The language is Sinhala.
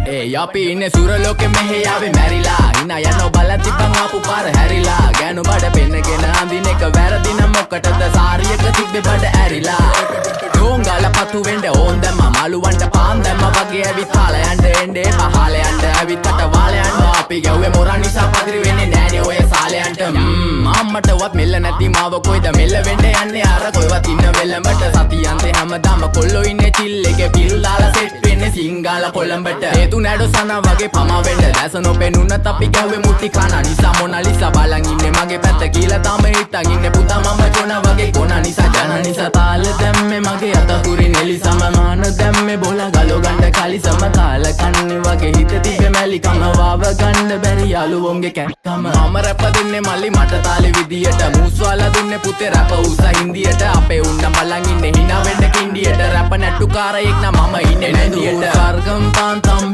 අපි ඉන්නේ සුරලෝකෙ මෙහෙ ආවේ මැරිලා හිනා යනෝ බලන් තිබ්බන් ආපු පාර හැරිලා ගෑනු බඩ පෙන්නගෙන අඳින එක වැරදි නම් මොකටද සාරියක තිබ්බේ බඩ ඇරිලා ඩෝංගල පතු වෙන්න ඕන් දැම්ම මාළුවන්ට පාන් දැම්ම වගේ ඇවිත් පාල යන්න එන්නේ පහල යන්න ඇවිත් කට වාල යන්න අපි ගැව්වේ මොරා නිසා පදිරි වෙන්නේ නෑනේ ඔය සාලයන්ට අම්මටවත් මෙල්ල නැති මාව කොයිද මෙල්ල වෙන්න යන්නේ අර කොයිවත් ඉන්න වෙලමට සතියන්තේ හැමදාම කොල්ලෝ ඉන්නේ චිල් එකේ පිරුලාලා සෙට් වෙන්නේ සිංගාල කොළඹට හේතු නැඩෝ සනා වගේ පමා වෙන්න දැස නොපෙනුනත් අපි ගැව්වේ මුටි කන නිසා මොනාලිසා බලන් ඉන්නේ මගේ පැත්ත කියලා තාම හිටන් ඉන්නේ පුතා මම ජොනා වගේ කොනා නිසා ජන නිසා තාල දැම්මේ මගේ අතකුරි නෙලිසම මාන දැම්මේ බෝලා ගලෝ ගන්න කලිසම කාල කන්නේ වගේ හිත තිබ්බේ මැලිකම වාව ගන්න බැරි යාළුවෝන්ගේ කැක්කම මම රැප දෙන්නේ මල්ලි මට තාලේ විදියට මූස්වාලා දුන්නේ පුතේ රැප උසා හින්දියට අපේ උන්න බලන් ඉන්නේ hina වෙන්න කින්ඩියට රැප නැට්ටුකාරයෙක් නම් මම ඉන්නේ නැදියට සර්ගම් පාන් තම්බි